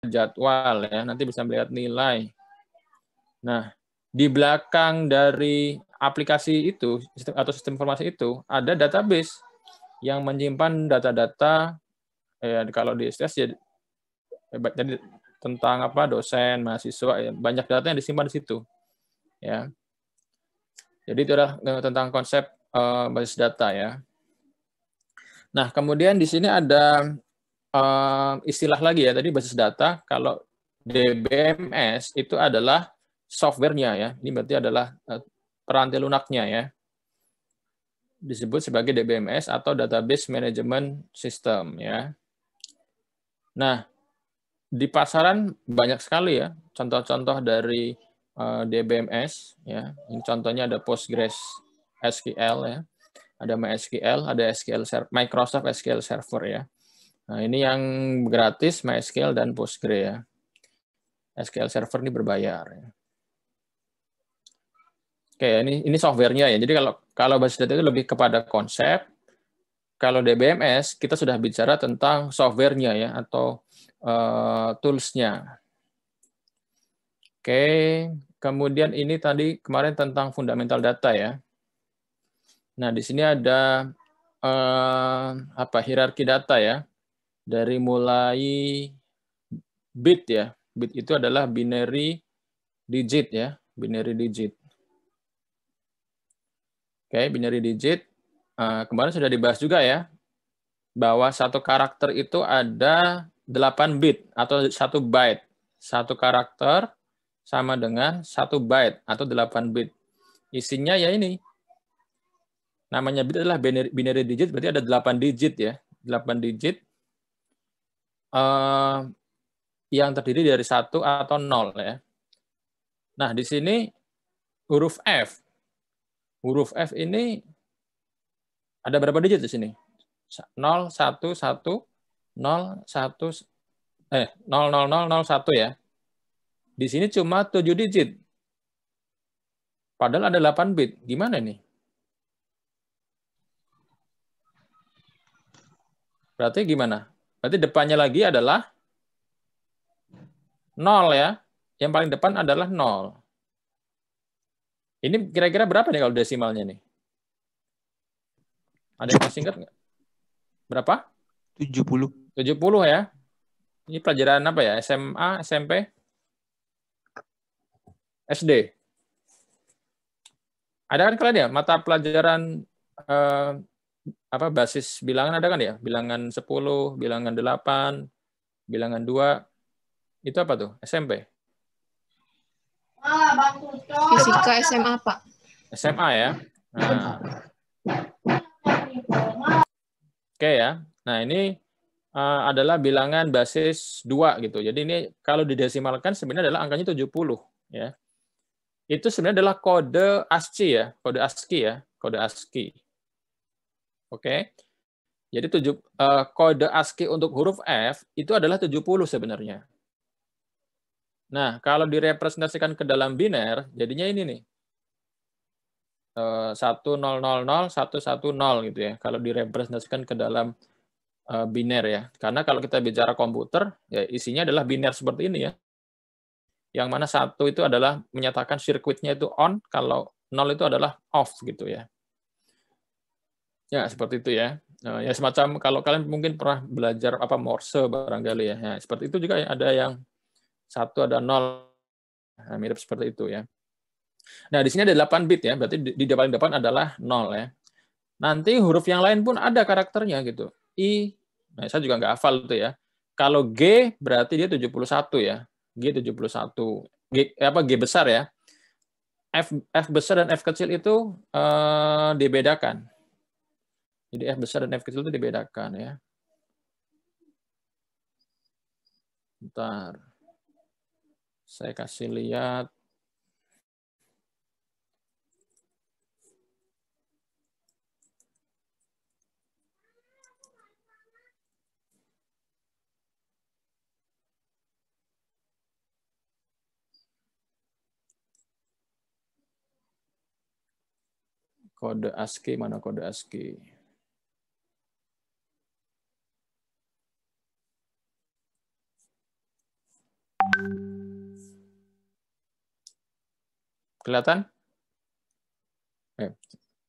jadwal ya, nanti bisa melihat nilai. Nah, di belakang dari aplikasi itu atau sistem informasi itu ada database yang menyimpan data-data kalau di STS ya, jadi tentang apa dosen, mahasiswa ya, banyak data yang disimpan di situ ya. Jadi itu adalah tentang konsep basis data ya. Nah, kemudian di sini ada istilah lagi ya, tadi basis data. Kalau DBMS itu adalah software-nya ya. Ini berarti adalah peranti lunaknya ya. Disebut sebagai DBMS atau Database Management System ya. Nah, di pasaran banyak sekali ya contoh-contoh dari DBMS ya. Ini contohnya ada Postgres SQL ya. Ada MySQL, ada Microsoft SQL Server ya. Nah, ini yang gratis MySQL dan Postgre ya. SQL Server ini berbayar ya. Oke, ini software-nya ya. Jadi kalau basis data itu lebih kepada konsep. Kalau DBMS kita sudah bicara tentang software-nya ya atau tools-nya. Oke, kemudian ini tadi kemarin tentang fundamental data ya. Nah, di sini ada hierarki data ya. Dari mulai bit ya. Bit itu adalah binary digit ya, binary digit. Oke, binary digit. Kemarin sudah dibahas juga ya, bahwa satu karakter itu ada 8 bit atau 1 byte. Satu karakter sama dengan 1 byte atau 8 bit. Isinya ya ini. Namanya bit adalah binary digit, berarti ada 8 digit ya. 8 digit yang terdiri dari 1 atau 0 ya. Nah, di sini huruf F. Huruf F ini ada berapa digit di sini? 0, 1, 1, 0, 1, 0, 0, 0, 0, 1 ya. Di sini cuma 7 digit. Padahal ada 8 bit. Gimana nih? Berarti gimana? Berarti depannya lagi adalah 0 ya. Yang paling depan adalah 0. Ini kira-kira berapa nih kalau desimalnya nih? Ada yang masih ingat nggak? Berapa? 70. 70 ya. Ini pelajaran apa ya? SMA, SMP? SD? Ada kan kalian ya? Mata pelajaran basis bilangan ada kan ya? Bilangan 10, bilangan 8, bilangan 2. Itu apa tuh? SMP? Fisika SMA, Pak. SMA ya. Nah. Oke ya. Nah, ini adalah bilangan basis 2 gitu. Jadi ini kalau didesimalkan sebenarnya adalah angkanya 70 ya. Itu sebenarnya adalah kode ASCII ya, kode ASCII ya, kode ASCII. Oke. Jadi kode ASCII untuk huruf F itu adalah 70 sebenarnya. Nah, kalau direpresentasikan ke dalam biner, jadinya ini nih. 1000, 110 gitu ya. Kalau direpresentasikan ke dalam biner ya. Karena kalau kita bicara komputer, ya isinya adalah biner seperti ini ya. Yang mana 1 itu adalah menyatakan sirkuitnya itu on, kalau 0 itu adalah off gitu ya. Ya, seperti itu ya. Ya semacam kalau kalian mungkin pernah belajar Morse barangkali ya. Ya seperti itu juga ya, ada yang 1 ada 0. Nah, mirip seperti itu ya. Nah, di sini ada 8 bit ya, berarti di paling depan adalah 0 ya. Nanti huruf yang lain pun ada karakternya gitu. I, nah saya juga nggak hafal itu ya. Kalau G berarti dia 71 ya. G 71. G besar ya. F besar dan F kecil itu dibedakan. Jadi F besar dan F kecil itu dibedakan ya. Bentar. Saya kasih lihat. Kode ASCII, mana kode ASCII? Kelihatan?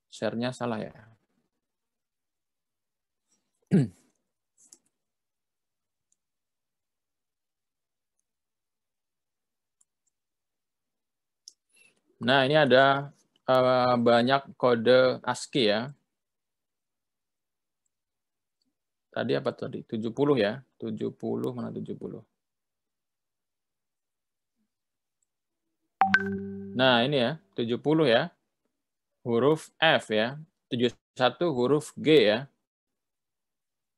Share-nya salah ya. Nah, ini ada banyak kode ASCII ya. Tadi apa tadi? 70 ya. 70, mana 70? Nah, ini ya, 70 ya. Huruf F ya. 71 huruf G ya.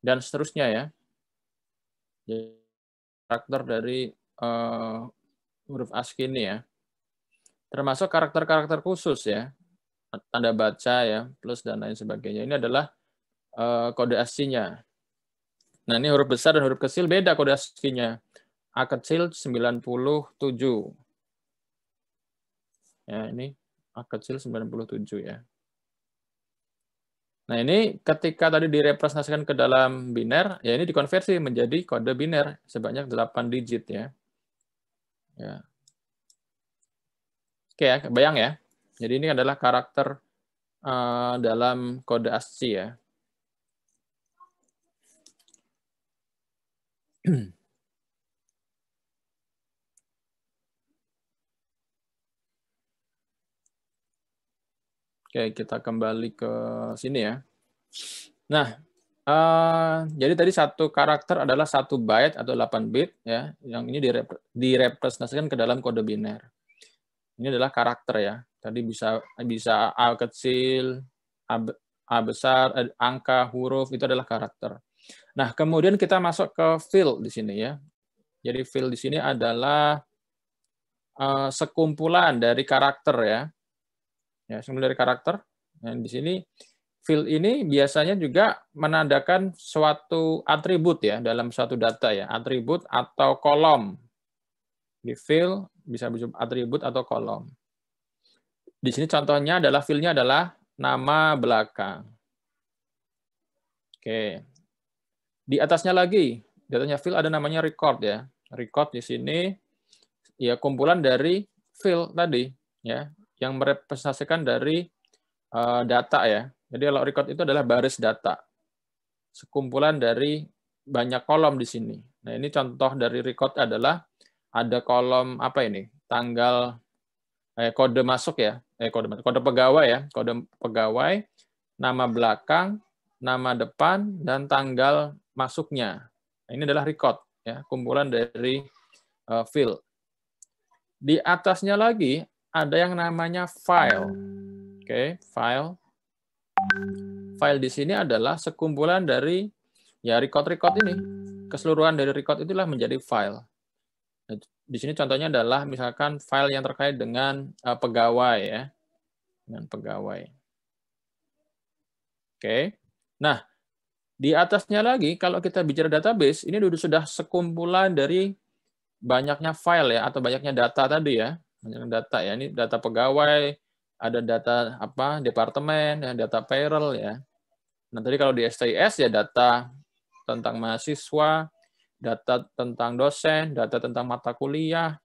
Dan seterusnya ya. Jadi, karakter dari huruf ASCII ini ya. Termasuk karakter-karakter khusus ya. Tanda baca ya, plus dan lain sebagainya. Ini adalah kode ASCII-nya. Nah, ini huruf besar dan huruf kecil beda kode ASCII-nya. A kecil 97. Ya, ini A kecil 97 ya. Nah, ini ketika tadi direpresentasikan ke dalam biner, ya ini dikonversi menjadi kode biner sebanyak 8 digit ya. Ya. Oke ya, kebayang ya. Jadi ini adalah karakter dalam kode ASCII ya. Oke, kita kembali ke sini ya. Nah, jadi tadi satu karakter adalah 1 byte atau 8 bit ya, yang ini direpresentasikan ke dalam kode biner. Ini adalah karakter ya. Tadi bisa A kecil, A besar, angka, huruf, itu adalah karakter. Nah, kemudian kita masuk ke field di sini ya. Jadi field di sini adalah sekumpulan dari karakter ya. Ya, sekumpulan dari karakter. Dan di sini field ini biasanya juga menandakan suatu atribut ya dalam suatu data ya, atribut atau kolom. Di field bisa atribut atau kolom. Di sini contohnya adalah field-nya adalah nama belakang. Oke. Di atasnya lagi, datanya field ada namanya record ya. Record di sini ya kumpulan dari field tadi ya, yang merepresentasikan dari data ya. Jadi kalau record itu adalah baris data. Sekumpulan dari banyak kolom di sini. Nah, ini contoh dari record adalah ada kolom apa ini? Tanggal kode masuk ya. Kode pegawai ya. Kode pegawai, nama belakang, nama depan, dan tanggal masuknya. Nah, ini adalah record ya, kumpulan dari field. Di atasnya lagi ada yang namanya file. Oke, file. File di sini adalah sekumpulan dari ya record-record ini. Keseluruhan dari record itulah menjadi file. Di sini contohnya adalah misalkan file yang terkait dengan pegawai ya. Dengan pegawai. Oke. Nah, di atasnya lagi kalau kita bicara database, ini sudah sekumpulan dari banyaknya file ya atau banyaknya data tadi ya. Banyak data ya. Ini data pegawai, ada data apa? Departemen, ya, data payroll ya. Nah, tadi kalau di STIS ya data tentang mahasiswa, data tentang dosen, data tentang mata kuliah,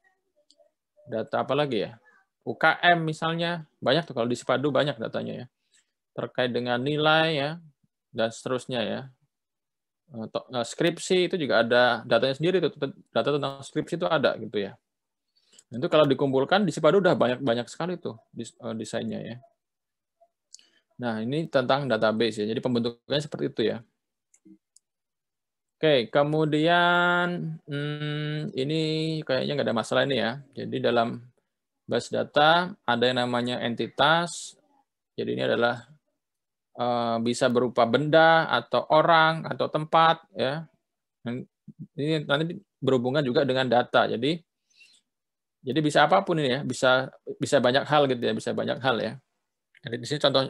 data apa lagi ya? UKM misalnya, banyak tuh kalau di Sipadu banyak datanya ya. Terkait dengan nilai ya, dan seterusnya ya. Skripsi itu juga ada datanya sendiri, data tentang skripsi itu ada gitu ya. Itu kalau dikumpulkan di Sipadu udah banyak sekali tuh desainnya ya. Nah, ini tentang database ya. Jadi pembentukannya seperti itu ya. Oke, kemudian ini kayaknya nggak ada masalah ini ya. Jadi dalam base data ada yang namanya entitas. Jadi ini adalah bisa berupa benda atau orang atau tempat ya. Ini nanti berhubungan juga dengan data. Jadi bisa apapun ini ya, bisa banyak hal gitu ya, bisa banyak hal ya. Jadi di sini contoh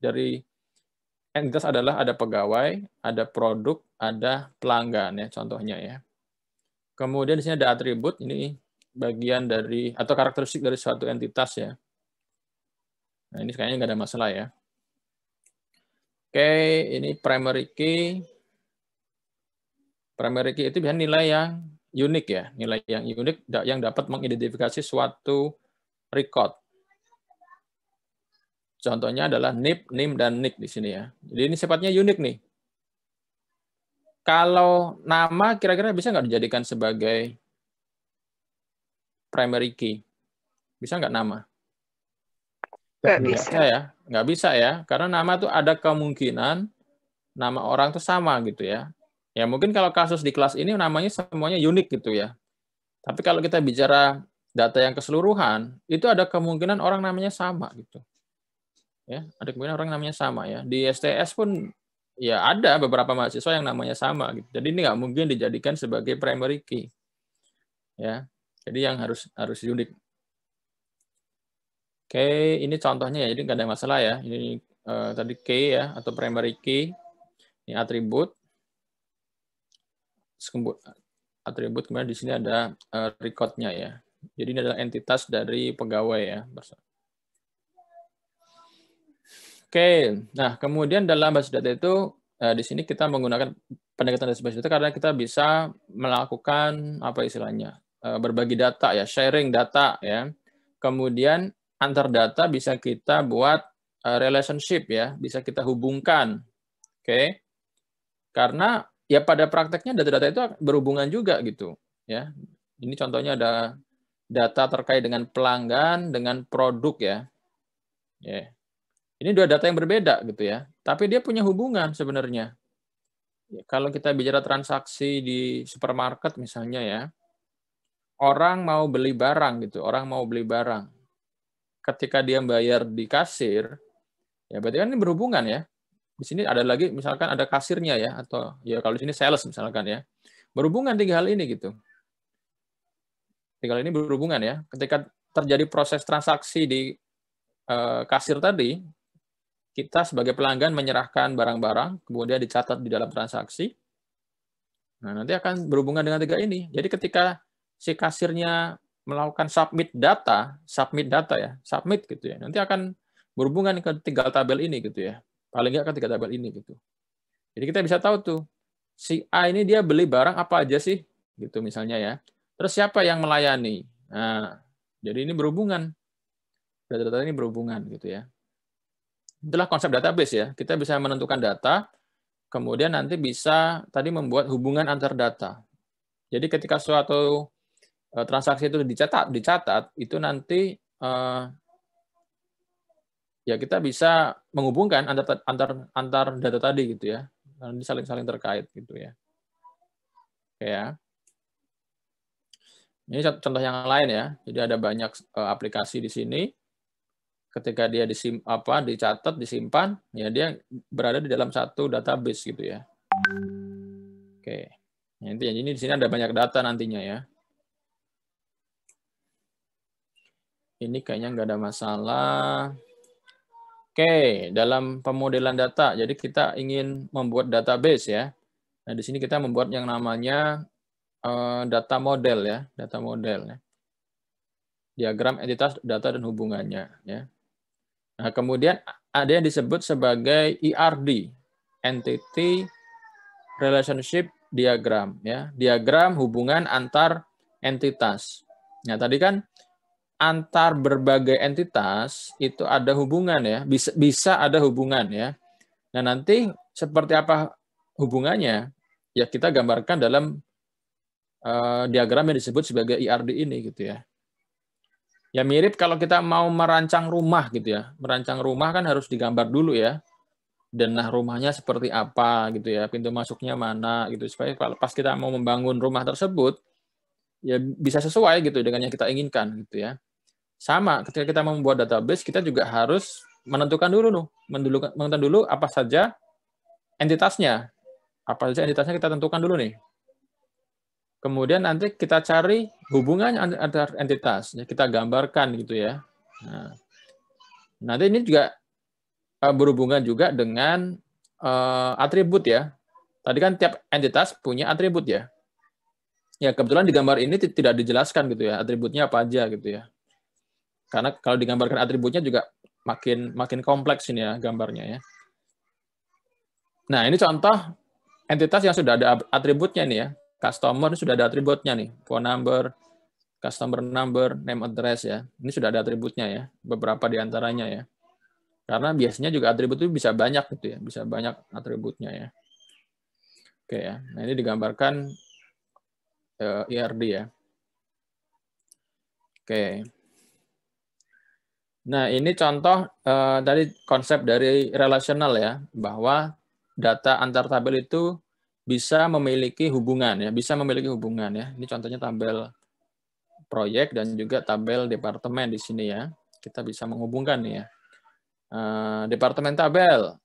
dari entitas adalah ada pegawai, ada produk, ada pelanggan ya contohnya ya. Kemudian di sini ada atribut, ini bagian dari atau karakteristik dari suatu entitas ya. Nah, ini kayaknya nggak ada masalah ya. Oke, ini primary key. Primary key itu biasanya nilai yang unik ya, nilai yang unik yang dapat mengidentifikasi suatu record. Contohnya adalah NIP, NIM, dan NIC di sini ya. Jadi ini sifatnya unik nih. Kalau nama kira-kira bisa nggak dijadikan sebagai primary key? Bisa nggak nama? Nggak bisa. Bisa ya, nggak bisa ya, karena nama tuh ada kemungkinan nama orang tuh sama gitu ya. Ya mungkin kalau kasus di kelas ini namanya semuanya unik gitu ya. Tapi kalau kita bicara data yang keseluruhan, itu ada kemungkinan orang namanya sama gitu. Ya, ada kemungkinan orang namanya sama ya. Di STS pun ya ada beberapa mahasiswa yang namanya sama gitu. Jadi ini nggak mungkin dijadikan sebagai primary key. Ya. Jadi yang harus unik. Oke, ini contohnya ya. Jadi nggak ada masalah ya. Ini tadi key ya atau primary key. Ini atribut. Atribut, kemudian di sini ada record-nya ya. Jadi ini adalah entitas dari pegawai ya. Oke, nah kemudian dalam basis data itu di sini kita menggunakan pendekatan dari basis data karena kita bisa melakukan apa istilahnya berbagi data ya, sharing data ya. Kemudian antar data bisa kita buat relationship ya, bisa kita hubungkan. Oke, karena ya pada prakteknya data-data itu berhubungan juga gitu ya. Ini contohnya ada data terkait dengan pelanggan dengan produk ya. Ini dua data yang berbeda gitu ya. Tapi dia punya hubungan sebenarnya. Ya, kalau kita bicara transaksi di supermarket misalnya ya. Orang mau beli barang gitu, orang mau beli barang. Ketika dia bayar di kasir, ya berarti kan ini berhubungan ya. Di sini ada lagi misalkan ada kasirnya ya atau ya kalau di sini sales misalkan ya. Berhubungan tiga hal ini gitu. Tiga hal ini berhubungan ya. Ketika terjadi proses transaksi di kasir tadi, kita sebagai pelanggan menyerahkan barang-barang, kemudian dicatat di dalam transaksi. Nah, nanti akan berhubungan dengan tiga ini. Jadi ketika si kasirnya melakukan submit data ya, submit gitu ya. Nanti akan berhubungan ke tiga tabel ini gitu ya. Paling nggak ke tiga tabel ini gitu. Jadi kita bisa tahu tuh, si A ini dia beli barang apa aja sih? Gitu misalnya ya. Terus siapa yang melayani? Nah, jadi ini berhubungan. Data-data ini berhubungan gitu ya. Itulah konsep database ya. Kita bisa menentukan data, kemudian nanti bisa tadi membuat hubungan antar data. Jadi ketika suatu transaksi itu dicatat, itu nanti ya kita bisa menghubungkan antar data tadi gitu ya. Nanti saling terkait gitu ya. Oke ya. Ini contoh yang lain ya. Jadi ada banyak aplikasi di sini. Ketika dia dicatat, disimpan, ya dia berada di dalam satu database gitu ya. Oke. Nah, ini di sini ada banyak data nantinya ya. Ini kayaknya nggak ada masalah. Oke, dalam pemodelan data, jadi kita ingin membuat database ya. Nah, di sini kita membuat yang namanya data model ya, data model ya. Diagram entitas data dan hubungannya ya. Nah, kemudian ada yang disebut sebagai ERD, Entity Relationship Diagram ya. Diagram hubungan antar entitas. Nah, tadi kan antar berbagai entitas itu ada hubungan ya, bisa ada hubungan ya. Nah, nanti seperti apa hubungannya? Ya kita gambarkan dalam diagram yang disebut sebagai ERD ini gitu ya. Ya mirip kalau kita mau merancang rumah gitu ya. Merancang rumah kan harus digambar dulu ya. Denah rumahnya seperti apa gitu ya, pintu masuknya mana gitu supaya kalau pas kita mau membangun rumah tersebut ya bisa sesuai gitu dengan yang kita inginkan gitu ya. Sama, ketika kita membuat database, kita juga harus menentukan dulu apa saja entitasnya. Apa saja entitasnya kita tentukan dulu nih. Kemudian nanti kita cari hubungan antar entitas, kita gambarkan gitu ya. Nah, nanti ini juga berhubungan juga dengan atribut ya. Tadi kan tiap entitas punya atribut ya. Ya kebetulan di gambar ini tidak dijelaskan gitu ya, atributnya apa aja gitu ya. Karena kalau digambarkan atributnya juga makin kompleks ini ya gambarnya ya. Nah, ini contoh entitas yang sudah ada atributnya nih ya. customer sudah ada atributnya nih, phone number, customer number, name address ya. Ini sudah ada atributnya ya, beberapa di antaranya ya. Karena biasanya juga atribut itu bisa banyak gitu ya, bisa banyak atributnya ya. Oke ya. Nah, ini digambarkan IRD ya. Oke. Nah, ini contoh dari konsep dari relational ya, bahwa data antar tabel itu bisa memiliki hubungan ya, bisa memiliki hubungan ya. Ini contohnya tabel proyek dan juga tabel departemen di sini ya. Kita bisa menghubungkan nih ya. Departemen tabel.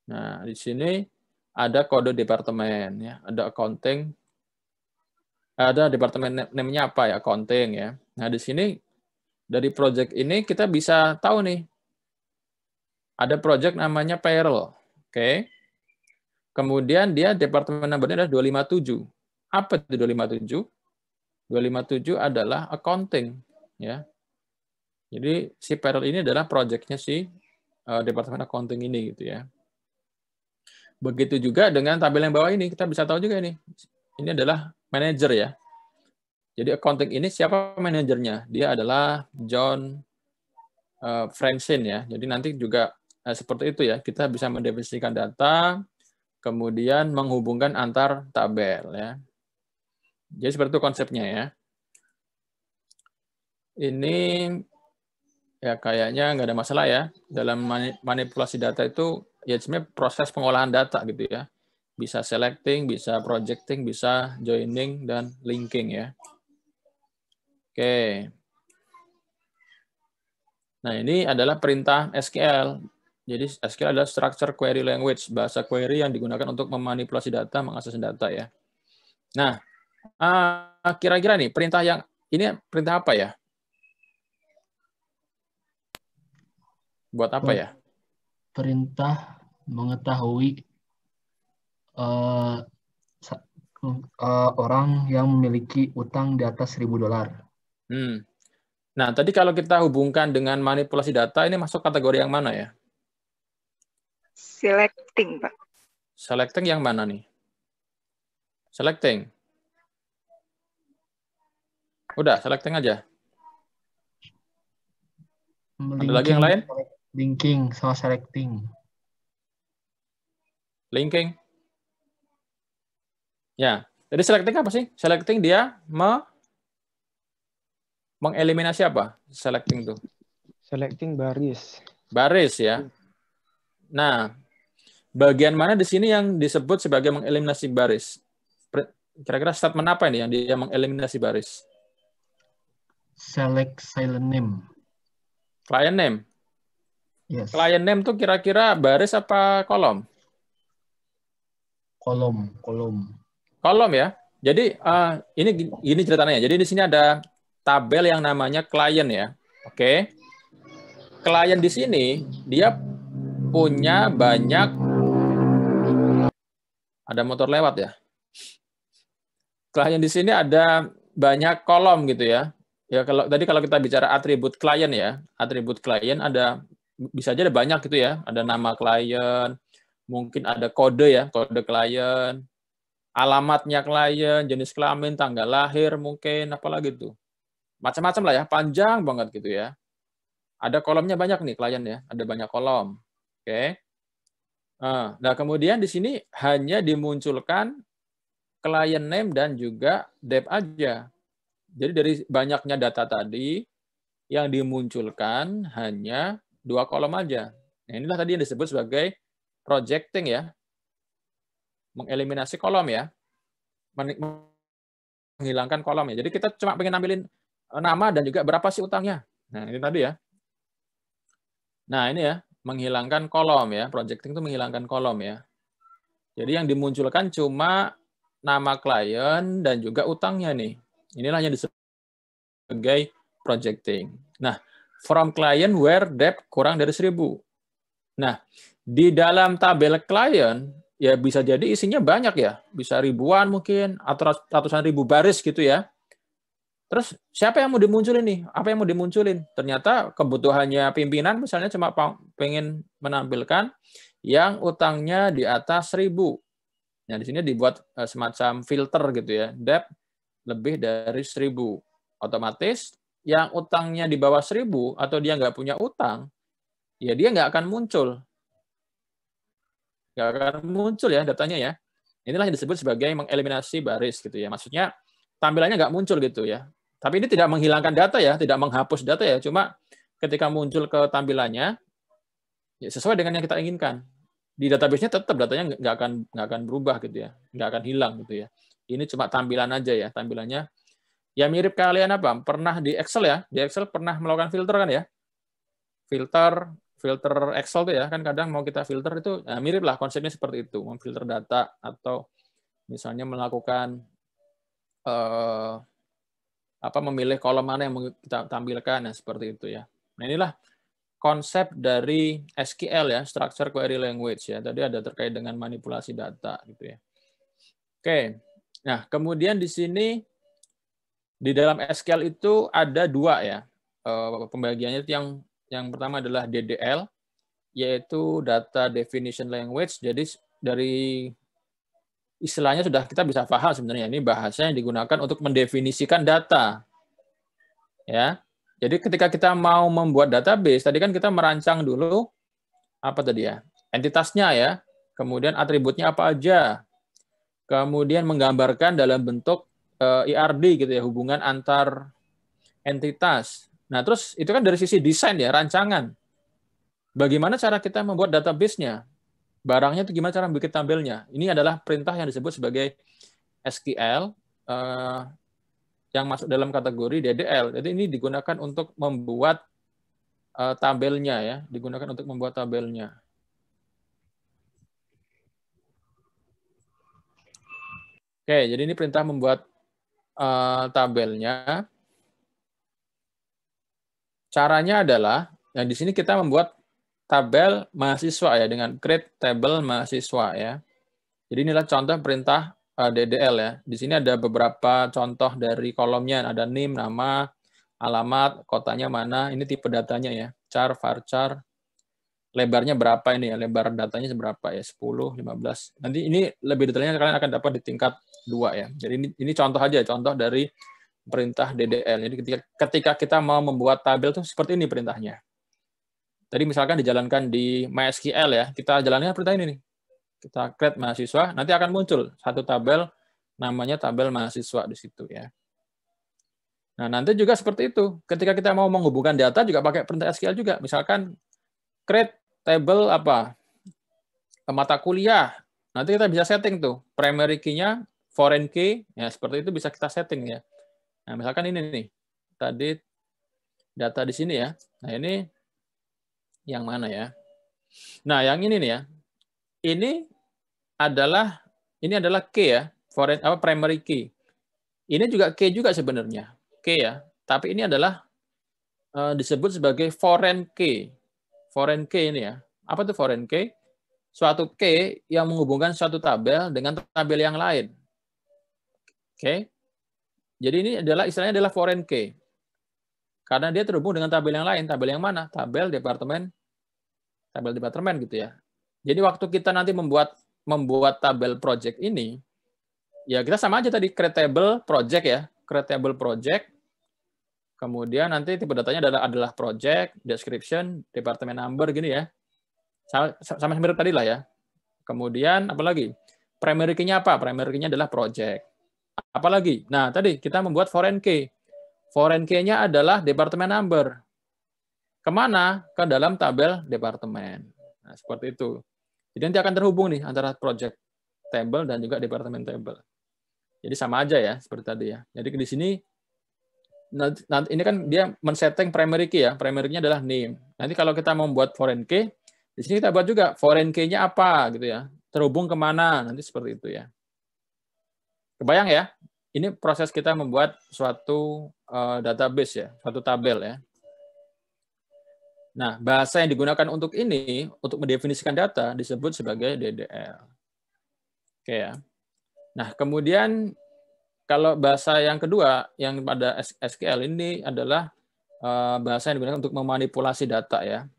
Nah, di sini ada kode departemen ya, ada accounting, ada departemen name-nya apa ya, accounting ya. Nah, di sini dari project ini kita bisa tahu nih, ada project namanya payroll. Oke. Kemudian dia departemen number-nya adalah 257. Apa itu 257? 257 adalah accounting ya. Jadi si payroll ini adalah project-nya si departemen accounting ini gitu ya. Begitu juga dengan tabel yang bawah ini, kita bisa tahu juga ini. Ini adalah manajer ya. Jadi accounting ini siapa manajernya? Dia adalah John Francine ya. Jadi nanti juga seperti itu ya. Kita bisa mendefinisikan data, kemudian menghubungkan antar tabel ya. Jadi seperti itu konsepnya ya. Ini ya kayaknya nggak ada masalah ya. Dalam manipulasi data itu ya sebenarnya proses pengolahan data gitu ya. Bisa selecting, bisa projecting, bisa joining, dan linking ya. Oke. Nah, ini adalah perintah SQL. Jadi SQL adalah structure query language, bahasa query yang digunakan untuk memanipulasi data, mengakses data ya. Nah, kira-kira nih perintah yang ini perintah apa ya? Buat apa ya? Perintah mengetahui orang yang memiliki utang di atas $1.000. Nah, tadi kalau kita hubungkan dengan manipulasi data, ini masuk kategori yang mana ya? Selecting, Pak. Selecting yang mana nih? Selecting. Udah, selecting aja. Ada lagi yang lain? Linking sama selecting. Linking. Ya, jadi selecting apa sih? Selecting dia mengeliminasi apa? Selecting itu. Selecting baris. Baris ya. Nah, bagian mana di sini yang disebut sebagai mengeliminasi baris? Kira-kira statement apa ini yang dia mengeliminasi baris? Select silent name. Client name. Yes. Client name tuh kira-kira baris apa kolom? Kolom. Kolom ya. Jadi ini ceritanya. Jadi di sini ada tabel yang namanya client ya. Oke. Client di sini dia punya banyak, ada motor lewat ya. Client di sini ada banyak kolom gitu ya. Ya kalau kita bicara atribut klien ya, atribut klien bisa aja ada banyak gitu ya. Ada nama klien, mungkin ada kode ya, kode klien, alamatnya klien, jenis kelamin, tanggal lahir mungkin, apalagi tuh. Macam-macam lah ya, panjang banget gitu ya. Ada kolomnya banyak nih klien ya, ada banyak kolom. Oke. Nah, kemudian di sini hanya dimunculkan client name dan juga dep aja. Jadi dari banyaknya data tadi yang dimunculkan hanya 2 kolom aja. Nah, inilah tadi yang disebut sebagai projecting ya. Mengeliminasi kolom ya. Menghilangkan kolom ya. Jadi kita cuma pengen ambilin nama dan juga berapa sih utangnya. Nah, ini tadi ya. Nah, ini ya, menghilangkan kolom ya. Projecting itu menghilangkan kolom ya. Jadi yang dimunculkan cuma nama klien dan juga utangnya nih. Inilah yang disebut sebagai projecting. Nah, from client where debt kurang dari 1.000. Nah, di dalam tabel klien ya bisa jadi isinya banyak ya. Bisa ribuan mungkin atau ratusan ribu baris gitu ya. Terus siapa yang mau dimunculin nih? Apa yang mau dimunculin? Ternyata kebutuhannya pimpinan misalnya cuma pengen menampilkan yang utangnya di atas 1.000. Nah, di sini dibuat semacam filter gitu ya, debt lebih dari 1.000. Otomatis yang utangnya di bawah 1.000 atau dia nggak punya utang, ya dia nggak akan muncul. Nggak akan muncul ya datanya ya. Inilah yang disebut sebagai mengeliminasi baris gitu ya. Maksudnya tampilannya nggak muncul gitu ya. Tapi ini tidak menghilangkan data ya, tidak menghapus data ya. Cuma ketika muncul ke tampilannya, ya sesuai dengan yang kita inginkan. Di database-nya tetap datanya nggak akan berubah gitu ya, nggak akan hilang gitu ya. Ini cuma tampilan aja ya, tampilannya. Ya mirip kalian apa? Pernah di Excel ya? Di Excel pernah melakukan filter kan ya? Filter Excel tuh ya, kan kadang mau kita filter itu mirip lah konsepnya seperti itu, memfilter data atau misalnya melakukan memilih kolom mana yang mau kita tampilkan, nah seperti itu ya. Nah inilah konsep dari SQL ya, Structure Query Language ya. Tadi ada terkait dengan manipulasi data gitu ya. Oke, nah kemudian di sini di dalam SQL itu ada dua ya pembagiannya. Yang pertama adalah DDL, yaitu Data Definition Language. Jadi dari istilahnya sudah kita bisa paham sebenarnya ini bahasa yang digunakan untuk mendefinisikan data. Ya. Jadi ketika kita mau membuat database, tadi kan kita merancang dulu apa tadi ya? Entitasnya ya. Kemudian atributnya apa aja. Kemudian menggambarkan dalam bentuk IRD gitu ya, hubungan antar entitas. Nah, terus itu kan dari sisi desain ya, rancangan. Bagaimana cara kita membuat database-nya? Barangnya itu gimana cara bikin tabelnya? Ini adalah perintah yang disebut sebagai SQL yang masuk dalam kategori DDL. Jadi ini digunakan untuk membuat tabelnya ya, digunakan untuk membuat tabelnya. Oke, jadi ini perintah membuat tabelnya. Caranya adalah, nah di sini kita membuat tabel mahasiswa ya dengan create table mahasiswa ya. Jadi inilah contoh perintah DDL ya. Di sini ada beberapa contoh dari kolomnya, ada name, nama, alamat, kotanya mana, ini tipe datanya ya, char, varchar, lebarnya berapa ini ya, lebar datanya seberapa ya, 10, 15. Nanti ini lebih detailnya kalian akan dapat di tingkat 2 ya. Jadi ini contoh aja, contoh dari perintah DDL. Jadi ketika kita mau membuat tabel tuh seperti ini perintahnya. Tadi misalkan dijalankan di MySQL ya, kita jalannya perintah ini nih. Kita create mahasiswa, nanti akan muncul satu tabel, namanya tabel mahasiswa di situ ya. Nah, nanti juga seperti itu. Ketika kita mau menghubungkan data juga pakai perintah SQL juga. Misalkan create table apa? Mata kuliah. Nanti kita bisa setting tuh. Primary key-nya, foreign key, ya seperti itu bisa kita setting ya. Nah, misalkan ini nih. Tadi data di sini ya. Nah, ini yang mana ya? Nah, yang ini nih ya. Ini adalah key ya, foreign primary key. Ini juga key juga sebenarnya, key ya. Tapi ini adalah disebut sebagai foreign key. Foreign key ini ya. Apa itu foreign key? Suatu key yang menghubungkan suatu tabel dengan tabel yang lain. Oke. Jadi ini adalah istilahnya adalah foreign key. Karena dia terhubung dengan tabel yang lain. Tabel yang mana? Tabel departemen gitu ya. Jadi waktu kita nanti membuat tabel project ini, ya kita sama aja tadi create table project ya, create table project. Kemudian nanti tipe datanya adalah project, description, department number gini ya. Sama mirip tadi lah ya. Kemudian apalagi? Primary key-nya apa? Primary key-nya adalah project. Apalagi? Nah, tadi kita membuat foreign key. Foreign key-nya adalah department number. Kemana? Ke dalam tabel departemen. Nah, seperti itu. Jadi nanti akan terhubung nih antara project table dan juga department table. Jadi sama aja ya, seperti tadi ya. Jadi di sini, nanti ini kan dia men-setting primary key ya. Primary key-nya adalah name. Nanti kalau kita mau membuat foreign key, di sini kita buat juga foreign key-nya apa gitu ya. Terhubung kemana, nanti seperti itu ya. Kebayang ya? Ini proses kita membuat suatu database ya, suatu tabel ya. Nah, bahasa yang digunakan untuk ini, untuk mendefinisikan data, disebut sebagai DDL. Oke ya. Nah, kemudian kalau bahasa yang kedua, yang pada SQL ini adalah bahasa yang digunakan untuk memanipulasi data ya.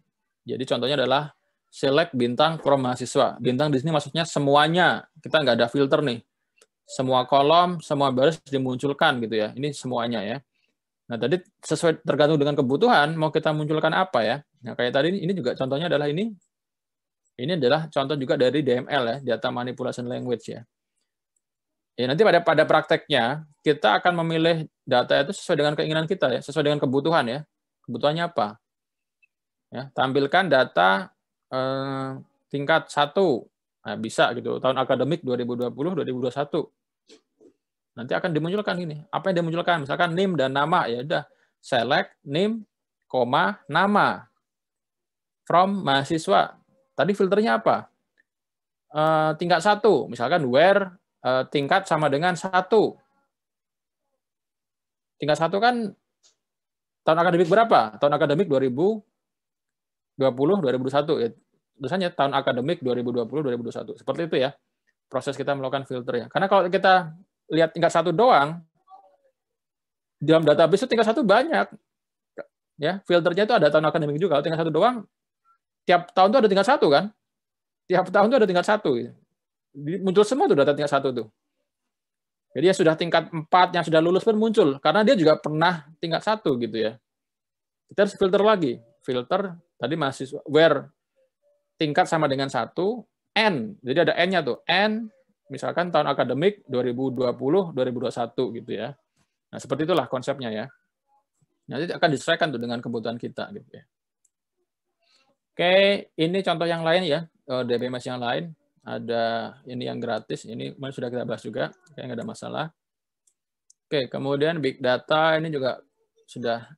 Jadi contohnya adalah select bintang from mahasiswa. Bintang di sini maksudnya semuanya. Kita nggak ada filter nih. Semua kolom, semua baris dimunculkan gitu ya. Ini semuanya ya. Nah, tadi sesuai tergantung dengan kebutuhan mau kita munculkan apa ya. Nah, kayak tadi ini juga contohnya adalah ini. Ini adalah contoh juga dari DML ya, Data Manipulation Language ya. Ya, nanti pada prakteknya kita akan memilih data itu sesuai dengan keinginan kita ya, sesuai dengan kebutuhan ya. Kebutuhannya apa? Ya, tampilkan data tingkat 1. Nah, bisa gitu, tahun akademik 2020-2021. Nanti akan dimunculkan ini. Apa yang dimunculkan? Misalkan NIM dan nama, ya udah select NIM, nama from mahasiswa. Tadi filternya apa? Tingkat 1, misalkan where tingkat sama dengan 1. Tingkat 1 kan tahun akademik berapa? Tahun akademik 2020-2021 ya. Tulisannya tahun akademik 2020-2021. Seperti itu ya. Proses kita melakukan filter ya. Karena kalau kita lihat tingkat 1 doang, dalam database itu tingkat 1 banyak. Ya, filternya itu ada tahun akademik juga. Kalau tingkat 1 doang, tiap tahun itu ada tingkat 1 kan? Tiap tahun itu ada tingkat 1. Muncul semua tuh data tingkat 1 tuh. Jadi ya sudah tingkat 4 yang sudah lulus pun muncul. Karena dia juga pernah tingkat 1 gitu ya. Kita harus filter lagi. Filter tadi mahasiswa where tingkat sama dengan 1, N. Jadi ada N-nya tuh. N misalkan tahun akademik 2020-2021 gitu ya. Nah, seperti itulah konsepnya ya. Nanti akan disesuaikan tuh dengan kebutuhan kita gitu ya. Oke, ini contoh yang lain ya, DBMS yang lain. Ada ini yang gratis, ini sudah kita bahas juga, kayak nggak ada masalah. Oke, kemudian big data ini juga sudah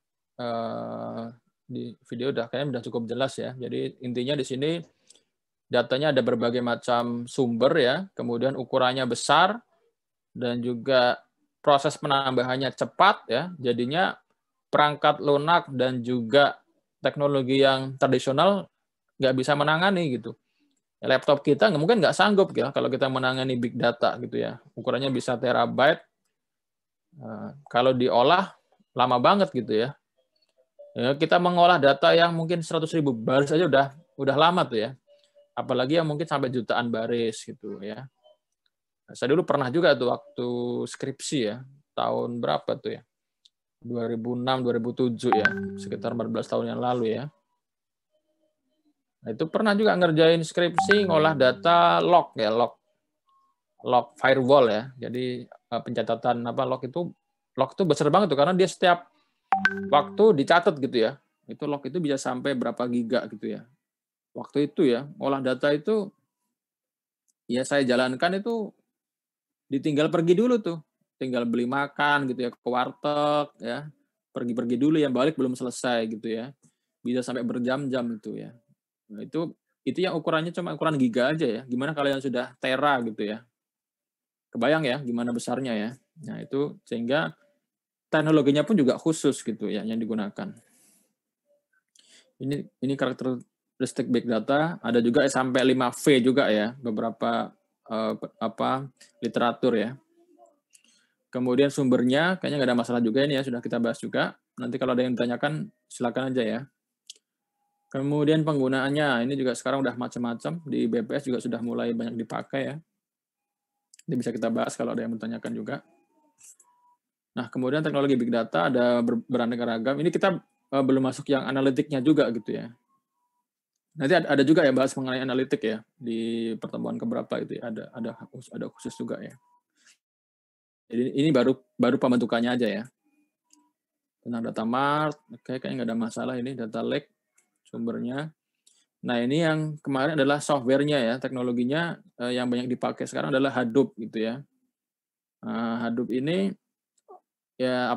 di video kayaknya sudah cukup jelas ya. Jadi intinya di sini datanya ada berbagai macam sumber ya, kemudian ukurannya besar dan juga proses penambahannya cepat ya. Jadinya perangkat lunak dan juga teknologi yang tradisional nggak bisa menangani gitu. Laptop kita mungkin nggak sanggup ya kalau kita menangani big data gitu ya. Ukurannya bisa terabyte. Kalau diolah lama banget gitu ya. Kita mengolah data yang mungkin 100.000 baris aja udah lama tuh ya. Apalagi yang mungkin sampai jutaan baris gitu ya. Saya dulu pernah juga tuh waktu skripsi ya. Tahun berapa tuh ya? 2006, 2007 ya. Sekitar 14 tahun yang lalu ya. Nah, itu pernah juga ngerjain skripsi ngolah data log ya, log firewall ya. Jadi pencatatan log itu besar banget tuh karena dia setiap waktu dicatat gitu ya. Itu log itu bisa sampai berapa giga gitu ya. Waktu itu ya, ngolah data itu ya saya jalankan itu ditinggal pergi dulu tuh. Tinggal beli makan gitu ya ke warteg ya. Pergi-pergi dulu yang balik belum selesai gitu ya. Bisa sampai berjam-jam itu ya. Nah, itu yang ukurannya cuma ukuran giga aja ya. Gimana kalau yang sudah tera gitu ya. Kebayang ya gimana besarnya ya. Nah, itu sehingga teknologinya pun juga khusus gitu ya yang digunakan. Ini karakteristik big data, ada juga sampai 5V juga ya, beberapa literatur ya. Kemudian sumbernya kayaknya nggak ada masalah juga ini ya, sudah kita bahas juga. Nanti kalau ada yang ditanyakan silakan aja ya. Kemudian penggunaannya, ini juga sekarang udah macam-macam. Di BPS juga sudah mulai banyak dipakai ya. Ini bisa kita bahas kalau ada yang bertanyakan juga. Nah, kemudian teknologi big data ada beraneka ragam. Ini kita belum masuk yang analitiknya juga gitu ya. Nanti ada juga ya bahas mengenai analitik ya. Di pertemuan keberapa itu ya, ada khusus juga ya. Jadi ini baru pembentukannya aja ya. Tentang data mart, kayaknya nggak ada masalah ini, data lake. Sumbernya. Nah, ini yang kemarin adalah software-nya ya, teknologinya yang banyak dipakai sekarang adalah Hadoop gitu ya. Hadoop ini ya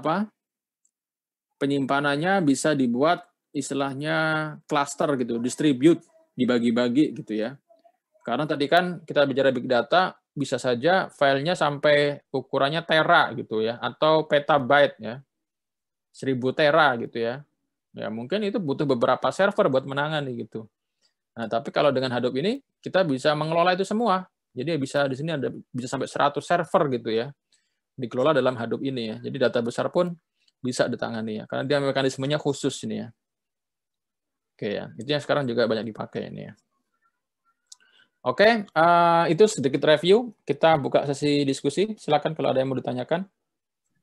penyimpanannya bisa dibuat istilahnya cluster gitu, distribute, dibagi-bagi gitu ya. Karena tadi kan kita bicara big data, bisa saja filenya sampai ukurannya tera gitu ya, atau petabyte ya, 1000 tera gitu ya. Ya mungkin itu butuh beberapa server buat menangani gitu. Nah, tapi kalau dengan Hadoop ini kita bisa mengelola itu semua. Jadi bisa di sini bisa sampai 100 server gitu ya. Dikelola dalam Hadoop ini ya. Jadi data besar pun bisa ditangani ya. Karena dia mekanismenya khusus ini ya. Oke ya. Itu yang sekarang juga banyak dipakai ini ya. Oke, itu sedikit review. Kita buka sesi diskusi. Silakan kalau ada yang mau ditanyakan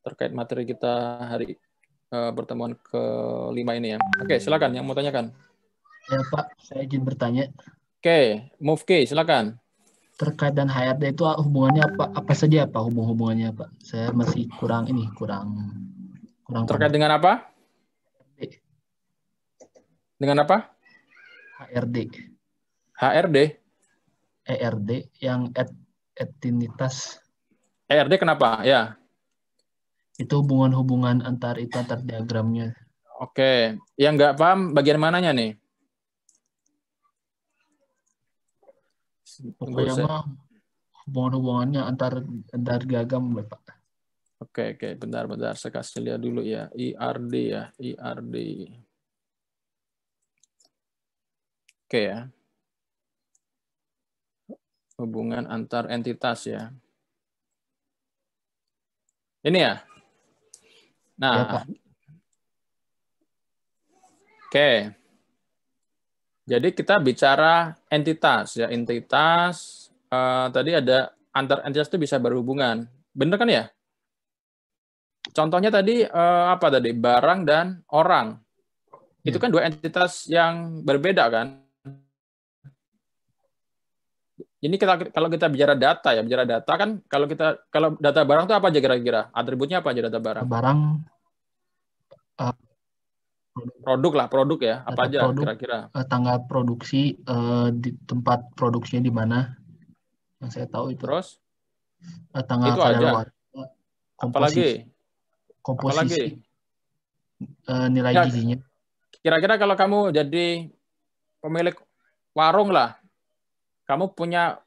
terkait materi kita hari pertemuan ke-5 ini ya. Oke, silakan yang mau tanyakan. Ya Pak, saya izin bertanya. Oke, Mufki, silakan. Terkait dan HRD itu hubungannya apa saja Pak? Hubungannya Pak? Saya masih kurang Terkait dengan apa? HRD. Dengan apa? HRD. HRD. ERD yang etinitas. ERD kenapa? Ya. Itu hubungan antar diagramnya. Oke, yang nggak paham bagian mananya nih? Pokoknya mah hubungannya antar diagram Pak. Oke, bentar. Saya kasih lihat dulu ya. IRD ya, IRD. Oke ya. Hubungan antar entitas ya. Ini ya. Nah, Ya, Pak. Oke. Jadi kita bicara entitas ya. Entitas tadi ada antar entitas itu bisa berhubungan. Bener kan ya? Contohnya tadi apa tadi? Barang dan orang. Itu kan dua entitas yang berbeda kan? Ini kalau kita bicara data kan kalau data barang itu apa aja kira-kira? Atributnya apa aja data barang? Barang produk ya. Apa aja kira-kira? Tanggal produksi, di tempat produksinya di mana? Yang saya tahu itu. Terus? Tanggal Itu aja. komposisi. Nilai Ya, gizinya. Kira-kira kalau kamu jadi pemilik warung lah, kamu punya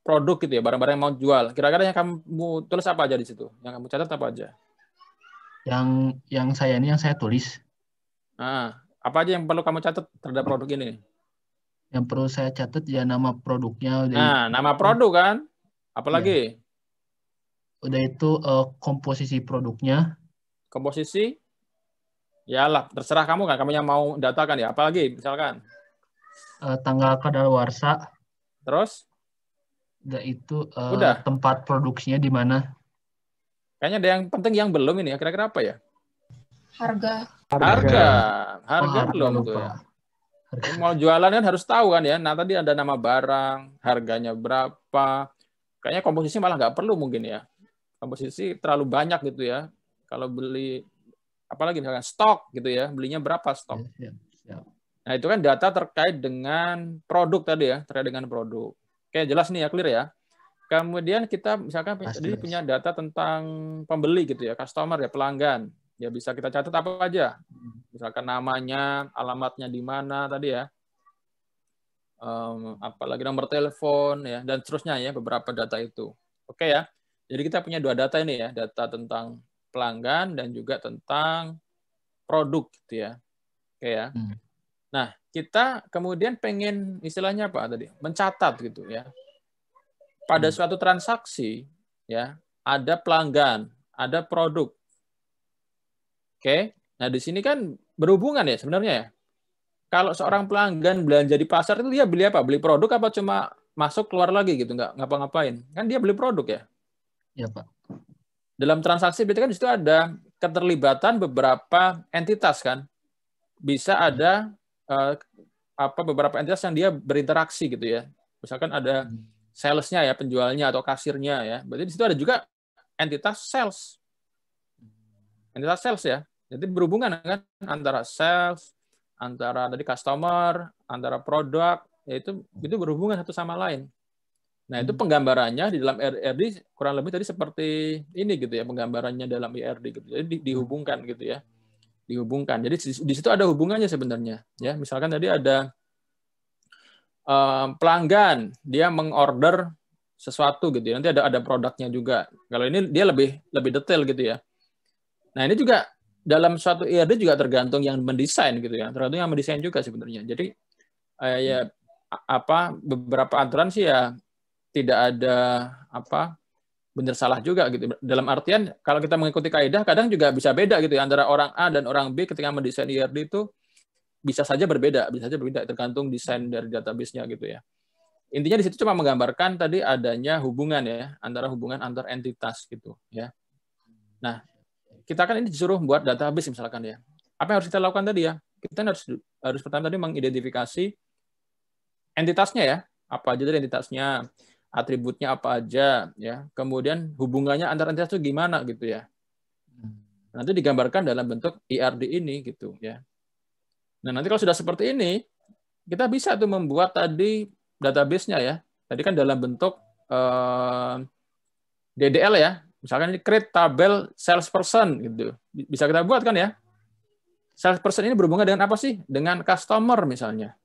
produk gitu ya, barang-barang yang mau jual. Kira-kira yang kamu tulis apa aja di situ? Yang kamu catat apa aja? Yang saya tulis. Nah, apa aja yang perlu kamu catat terhadap produk ini? Yang perlu saya catat ya nama produknya. Nama produk kan? Apalagi? Udah itu komposisi produknya. Komposisi? Ya lah, terserah kamu kan. Kamu yang mau datakan ya. Apalagi misalkan? Tanggal kadaluarsa. Terus? Udah itu Udah. tempat produksinya di mana? Kayaknya ada yang penting yang belum ini ya. Kira-kira apa ya? Harga. Harga belum tuh ya. Mau jualan kan harus tahu kan ya. Nah tadi ada nama barang, harganya berapa. Kayaknya komposisi malah nggak perlu mungkin ya. Komposisi terlalu banyak gitu ya. Kalau beli, apalagi misalkan stok gitu ya. Belinya berapa stok. Nah itu kan data terkait dengan produk tadi ya. Terkait dengan produk. Oke jelas nih ya, clear ya. Kemudian kita misalkan tadi punya data tentang pembeli gitu ya. Customer ya, pelanggan. Ya bisa kita catat apa aja. Misalkan namanya, alamatnya di mana tadi ya. Apalagi nomor telepon ya dan seterusnya ya, beberapa data itu. Oke ya. Jadi kita punya dua data ini ya, data tentang pelanggan dan juga tentang produk gitu ya. Oke ya. Nah, kita kemudian pengen istilahnya apa tadi? Mencatat gitu ya. Pada suatu transaksi ya, ada pelanggan, ada produk. Oke. Nah, di sini kan berhubungan ya sebenarnya ya. Kalau seorang pelanggan belanja di pasar itu dia beli apa? Beli produk apa cuma masuk keluar lagi gitu, nggak ngapa-ngapain? Kan dia beli produk ya. Ya Pak. Dalam transaksi berarti kan di situ ada keterlibatan beberapa entitas kan. Bisa ada beberapa entitas yang dia berinteraksi gitu ya. Misalkan ada salesnya ya, penjualnya atau kasirnya ya. Berarti di situ ada juga entitas sales. Entitas sales ya. Jadi berhubungan kan antara sales, antara tadi customer, antara produk, yaitu itu berhubungan satu sama lain. Nah, itu penggambarannya di dalam IRD kurang lebih tadi seperti ini gitu ya, penggambarannya dalam IRD gitu. Jadi dihubungkan gitu ya. Dihubungkan. Jadi di situ ada hubungannya sebenarnya ya. Misalkan tadi ada pelanggan, dia mengorder sesuatu gitu ya. Nanti ada produknya juga. Kalau ini dia lebih detail gitu ya. Nah, ini juga dalam suatu IRD juga tergantung yang mendesain gitu ya. Tergantung yang mendesain juga sebenarnya. Jadi ya beberapa aturan sih ya tidak ada benar salah juga gitu. Dalam artian kalau kita mengikuti kaidah kadang juga bisa beda gitu ya antara orang A dan orang B ketika mendesain IRD itu bisa saja berbeda tergantung desain dari database-nya gitu ya. intinya di situ cuma menggambarkan tadi adanya hubungan ya, hubungan antar entitas gitu ya. Nah, kita kan ini disuruh buat database misalkan ya. Apa yang harus kita lakukan tadi ya? Kita harus pertama tadi mengidentifikasi entitasnya ya, apa aja dari entitasnya, atributnya apa aja ya. Kemudian hubungannya antar entitas itu gimana gitu ya. Nanti digambarkan dalam bentuk IRD ini gitu ya. Nah, nanti kalau sudah seperti ini, kita bisa tuh membuat tadi database-nya ya. Tadi kan dalam bentuk DDL ya. Misalkan ini create tabel salesperson gitu. Bisa kita buat kan ya. Salesperson ini berhubungan dengan apa sih? Dengan customer misalnya.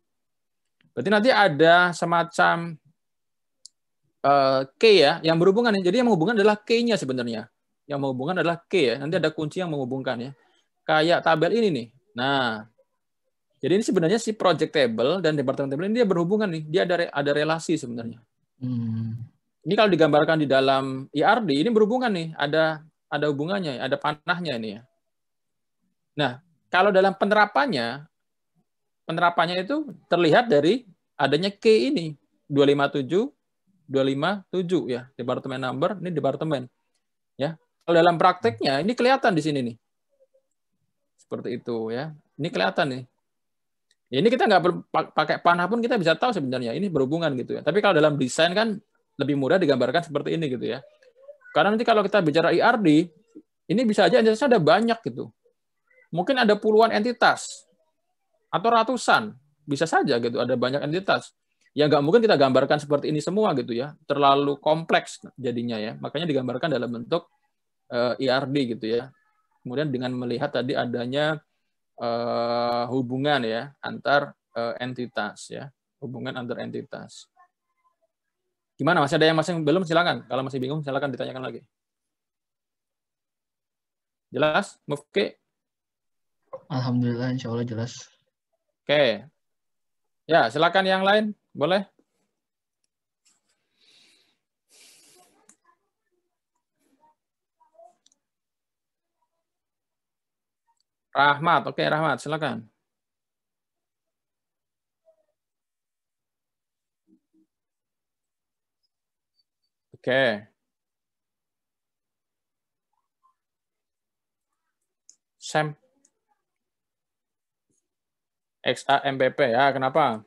Berarti nanti ada semacam key ya yang berhubungan. Jadi yang menghubungkan adalah key-nya sebenarnya. Yang menghubungkan adalah key ya. Nanti ada kunci yang menghubungkan ya. Kayak tabel ini nih. Nah, jadi ini sebenarnya si project table dan department table ini dia berhubungan nih. Dia ada relasi sebenarnya. Ini kalau digambarkan di dalam IRD ini berhubungan nih, ada hubungannya, ada panahnya ini ya. Nah, kalau dalam penerapannya itu terlihat dari adanya key ini 257 ya, departemen number, ini departemen. Ya. Kalau dalam prakteknya ini kelihatan di sini nih. Seperti itu ya. Ini kelihatan nih. Ini kita nggak pakai panah pun kita bisa tahu sebenarnya ini berhubungan gitu ya. Tapi kalau dalam desain kan lebih mudah digambarkan seperti ini gitu ya. Karena nanti kalau kita bicara IRD, ini bisa aja entitasnya ada banyak gitu. Mungkin ada puluhan entitas atau ratusan, bisa saja gitu ada banyak entitas. Ya nggak mungkin kita gambarkan seperti ini semua gitu ya. Terlalu kompleks jadinya ya. Makanya digambarkan dalam bentuk IRD gitu ya. Kemudian dengan melihat tadi adanya hubungan ya antar entitas ya, hubungan antar entitas. Gimana? Masih ada yang masih belum? Silakan. Kalau masih bingung, silakan ditanyakan lagi. Jelas? Mufki? Alhamdulillah, insya Allah jelas. Oke. Ya, silakan yang lain. Boleh? Rahmat. Oke, Rahmat. Silakan. Oke. Sam. XAMPP ya, kenapa?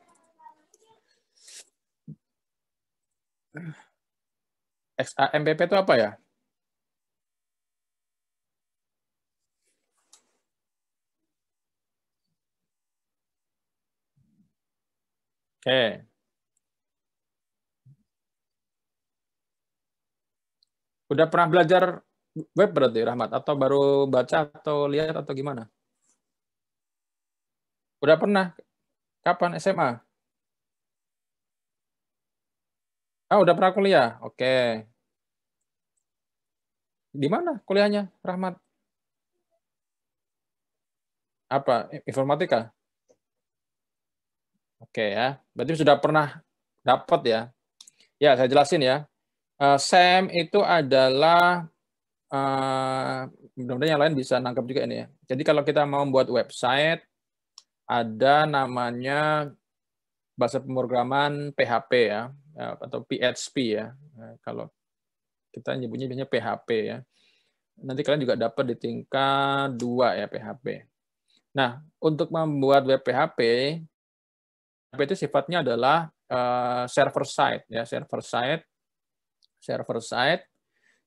XAMPP itu apa ya? Oke. Udah pernah belajar web berarti, Rahmat? Atau baru baca atau lihat atau gimana? Udah pernah? Kapan? SMA? Udah pernah kuliah? Oke. Di mana kuliahnya, Rahmat? Apa? Informatika? Oke ya. Berarti sudah pernah dapat ya. Ya, saya jelasin ya. SAM itu adalah mudah-mudahan yang lain bisa nangkep juga ini ya. Jadi kalau kita mau membuat website, ada namanya bahasa pemrograman PHP ya, atau PHP ya. Kalau kita nyebutnya biasanya PHP ya. Nanti kalian juga dapat di tingkat 2 ya PHP. Nah, untuk membuat web PHP itu sifatnya adalah server side ya, server side.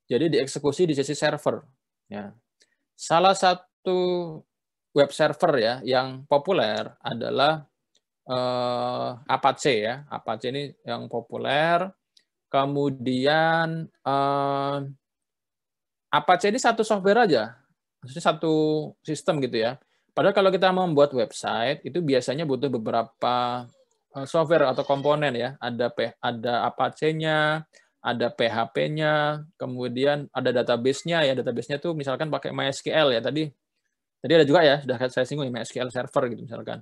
Jadi dieksekusi di sisi server ya. Salah satu web server ya yang populer adalah Apache ya. Apache ini yang populer. Kemudian Apache ini satu software aja. Maksudnya satu sistem gitu ya. Padahal kalau kita membuat website itu biasanya butuh beberapa software atau komponen ya. Ada Apache-nya, ada PHP-nya, kemudian ada database-nya ya. Database-nya tuh misalkan pakai MySQL ya. Tadi ada juga ya, sudah saya singgung MySQL server gitu misalkan.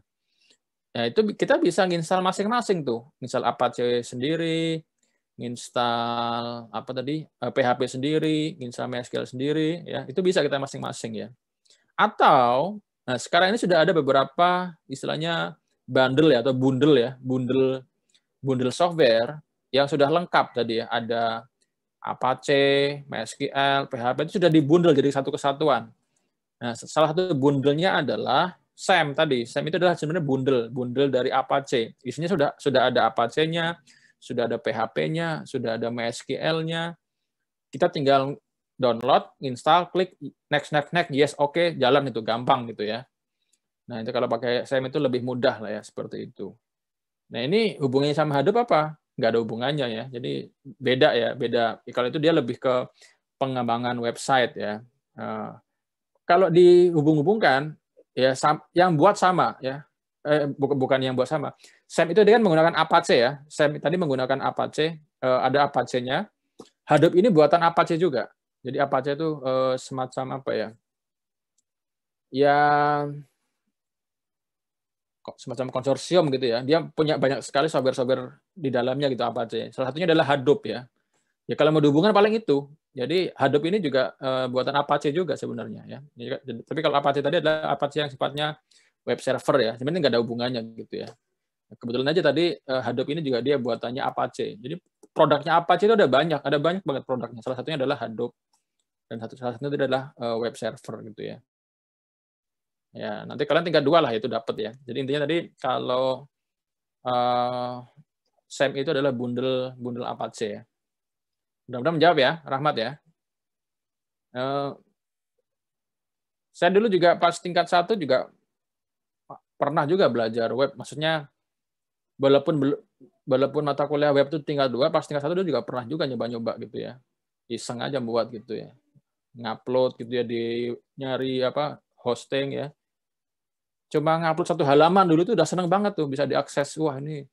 Ya itu kita bisa nginstal masing-masing tuh. Misal Apache sendiri, nginstal apa tadi? PHP sendiri, nginstal MySQL sendiri ya. Itu bisa kita masing-masing ya. Atau nah sekarang ini sudah ada beberapa istilahnya bundle ya atau bundle ya, bundle bundle software yang sudah lengkap tadi ya, ada Apache, MySQL, PHP itu sudah dibundel jadi satu kesatuan. Nah, salah satu bundelnya adalah SAM tadi. SAM itu adalah sebenarnya bundel dari Apache. Isinya sudah ada Apache-nya, sudah ada PHP-nya, sudah ada MySQL-nya. Kita tinggal download, install, klik next, yes, oke, jalan itu gampang gitu ya. Nah, itu kalau pakai SAM itu lebih mudah lah ya, seperti itu. Nah, ini hubungannya sama Hadoop apa? Nggak ada hubungannya ya. Jadi beda ya, beda. Kalau itu dia lebih ke pengembangan website ya. Kalau dihubung-hubungkan, ya yang buat sama ya. Bukan yang buat sama. SAM itu dia kan menggunakan Apache ya. SAM tadi menggunakan Apache, ada Apache-nya. Hadoop ini buatan Apache juga. Jadi Apache itu semacam apa ya? Ya semacam konsorsium gitu ya. Dia punya banyak sekali software-software di dalamnya gitu Apache. Salah satunya adalah Hadoop ya. Ya kalau mau dihubungkan paling itu. Jadi Hadoop ini juga buatan Apache juga sebenarnya ya. Tapi kalau Apache tadi adalah Apache yang sifatnya web server ya. Sebenarnya nggak ada hubungannya gitu ya. Kebetulan aja tadi Hadoop ini juga dia buatannya Apache. Jadi produknya Apache itu ada banyak banget produknya. Salah satunya adalah Hadoop dan salah satunya adalah web server gitu ya. Ya, nanti kalian tinggal 2 lah itu dapat ya. Jadi intinya tadi kalau SAM itu adalah bundel Apache ya. Mudah-mudahan menjawab ya, Rahmat ya. Saya dulu juga pas tingkat 1 juga pernah juga belajar web. Maksudnya walaupun mata kuliah web itu tingkat 2, pas tingkat 1 dulu juga pernah juga nyoba-nyoba gitu ya. Iseng aja buat gitu ya. Ngupload gitu ya, nyari hosting ya. Cuma ngupload 1 halaman dulu tuh udah seneng banget tuh bisa diakses. Wah ini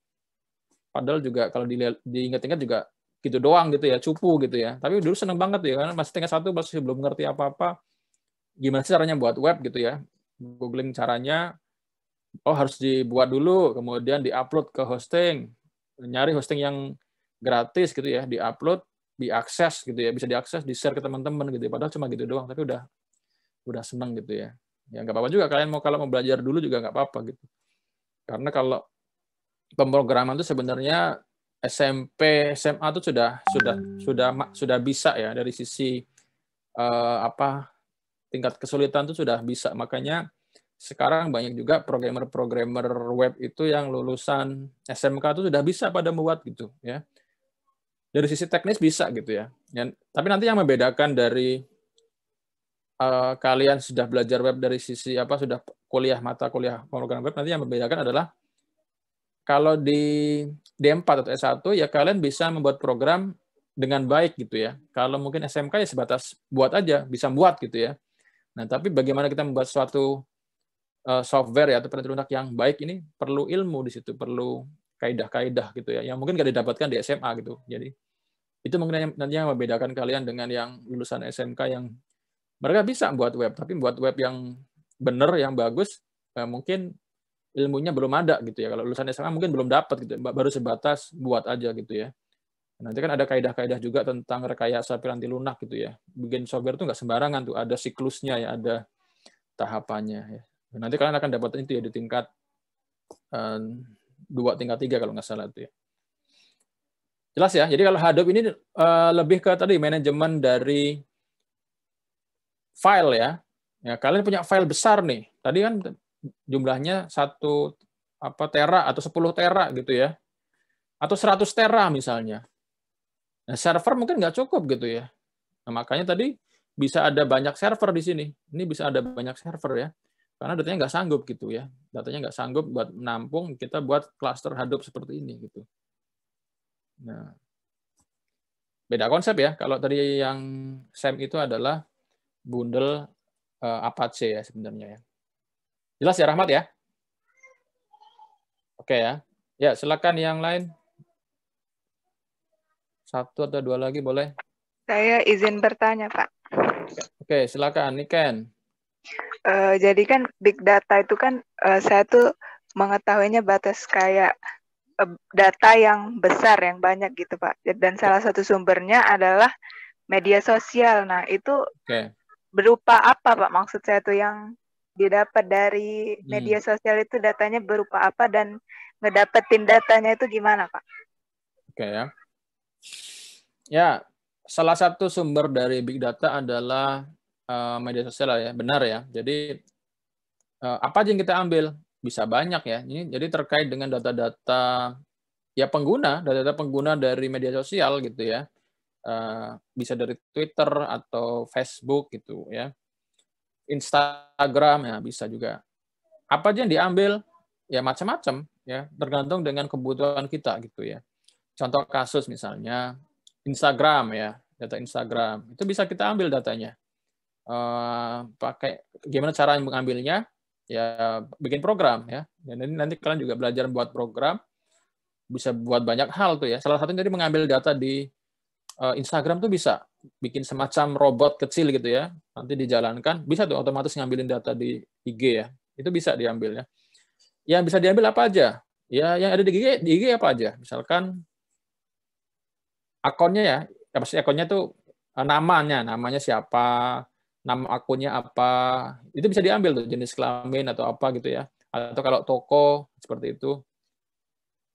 padahal juga kalau diingat-ingat juga gitu doang gitu ya, cupu gitu ya. Tapi dulu seneng banget ya karena masih tingkat 1 masih belum ngerti apa-apa. Gimana sih caranya buat web gitu ya. Googling caranya. Oh harus dibuat dulu, kemudian diupload ke hosting. Nyari hosting yang gratis gitu ya, diupload, diakses gitu ya, bisa diakses, di-share ke teman-teman gitu ya. Padahal cuma gitu doang, tapi udah seneng gitu ya. Ya nggak apa-apa juga kalian kalau mau belajar dulu juga nggak apa-apa gitu. Karena kalau pemrograman itu sebenarnya SMP, SMA itu sudah bisa ya dari sisi tingkat kesulitan itu sudah bisa. Makanya sekarang banyak juga programmer web itu yang lulusan SMK itu sudah bisa pada membuat gitu ya. Dari sisi teknis bisa gitu ya. Tapi nanti yang membedakan dari kalian sudah belajar web dari sisi sudah mata kuliah pemrograman web, nanti yang membedakan adalah kalau di D4 atau S1 ya kalian bisa membuat program dengan baik gitu ya. Kalau mungkin SMK ya sebatas buat aja, bisa buat gitu ya. Nah, tapi bagaimana kita membuat suatu software ya atau perangkat lunak yang baik ini perlu ilmu di situ, perlu kaidah-kaidah gitu ya, yang mungkin nggak didapatkan di SMA gitu. Jadi itu mungkin nanti yang membedakan kalian dengan yang lulusan SMK yang mereka bisa buat web, tapi buat web yang benar, yang bagus, mungkin ilmunya belum ada gitu ya. Kalau lulusan SMA mungkin belum dapat gitu, baru sebatas buat aja gitu ya. Nanti kan ada kaidah-kaidah juga tentang rekayasa piranti lunak gitu ya. Bikin software itu nggak sembarangan tuh, ada siklusnya ya, ada tahapannya ya. Nanti kalian akan dapat itu ya di tingkat 2, tingkat 3 kalau nggak salah itu ya. Jelas ya. Jadi kalau Hadoop ini lebih ke tadi manajemen dari file ya. Ya, kalian punya file besar nih. Tadi kan jumlahnya 1 tera atau 10 tera gitu ya. Atau 100 tera misalnya. Nah, server mungkin nggak cukup gitu ya. Nah, makanya tadi bisa ada banyak server di sini. Ini bisa ada banyak server ya. Karena datanya nggak sanggup gitu ya. Datanya nggak sanggup buat menampung, kita buat cluster Hadoop seperti ini gitu. Nah, beda konsep ya. Kalau tadi yang SAM itu adalah bundel Apache ya sebenarnya ya. Jelas ya Rahmat ya? Oke ya. Ya, silakan yang lain. 1 atau 2 lagi boleh. Saya izin bertanya, Pak. Oke, silakan Niken. Jadi kan big data itu kan saya tuh mengetahuinya batas kayak data yang besar, yang banyak gitu, Pak. Dan salah satu sumbernya adalah media sosial. Nah, itu berupa apa, Pak? Maksud saya tuh yang didapat dari media sosial itu datanya berupa apa dan ngedapetin datanya itu gimana, Pak? Oke ya. Ya, salah satu sumber dari big data adalah media sosial ya, benar ya. Jadi apa aja yang kita ambil bisa banyak ya. Ini jadi terkait dengan data-data ya pengguna, data-data pengguna dari media sosial gitu ya. Bisa dari Twitter atau Facebook gitu ya. Instagram ya bisa juga. Apa aja yang diambil ya macam-macam ya, tergantung dengan kebutuhan kita gitu ya. Contoh kasus misalnya Instagram ya, data Instagram itu bisa kita ambil datanya. Pakai gimana cara mengambilnya? Ya bikin program ya. Dan nanti kalian juga belajar buat program, bisa buat banyak hal tuh ya. Salah satunya tadi mengambil data di Instagram tuh bisa bikin semacam robot kecil gitu ya. Nanti dijalankan, bisa tuh otomatis ngambilin data di IG ya. Itu bisa diambil ya. Yang bisa diambil apa aja? Ya yang ada di IG apa aja? Misalkan akunnya ya, pasti akunnya tuh namanya siapa, nama akunnya apa, itu bisa diambil tuh jenis kelamin atau apa gitu ya. Atau kalau toko seperti itu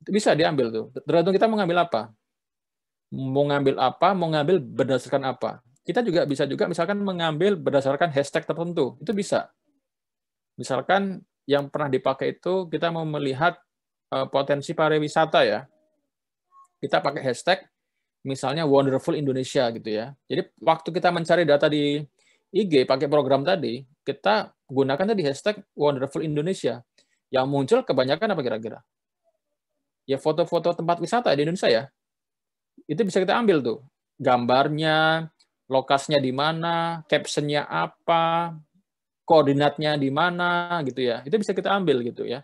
bisa diambil tuh. Tergantung kita mau ngambil apa. Mau ngambil apa, mau ngambil berdasarkan apa. Kita juga bisa juga misalkan mengambil berdasarkan hashtag tertentu. Itu bisa. Misalkan yang pernah dipakai itu kita mau melihat potensi pariwisata ya. Kita pakai hashtag misalnya Wonderful Indonesia gitu ya. Jadi waktu kita mencari data di IG pakai program tadi, kita gunakan tadi hashtag Wonderful Indonesia. Yang muncul kebanyakan apa kira-kira? Ya foto-foto tempat wisata di Indonesia ya. Itu bisa kita ambil tuh. Gambarnya, lokasinya di mana, captionnya apa, koordinatnya di mana gitu ya. Itu bisa kita ambil gitu ya.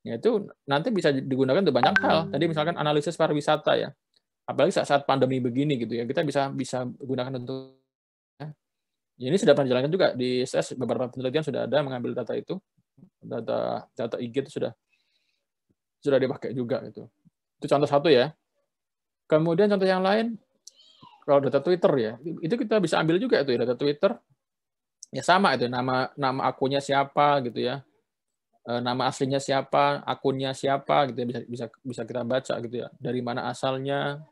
Ya itu nanti bisa digunakan untuk banyak hal. Tadi misalkan analisis pariwisata ya. Apalagi saat pandemi begini gitu ya. Kita bisa gunakan untuk ya. Ini sudah pernah dijalankan juga di ISS, beberapa penelitian sudah ada mengambil data itu. Data IG itu sudah dipakai juga gitu. Itu contoh satu ya. Kemudian contoh yang lain, kalau data Twitter ya, itu kita bisa ambil juga itu ya, data Twitter. Ya sama itu, nama akunnya siapa gitu ya. Nama aslinya siapa, akunnya siapa gitu ya, bisa kita baca gitu ya. Dari mana asalnya.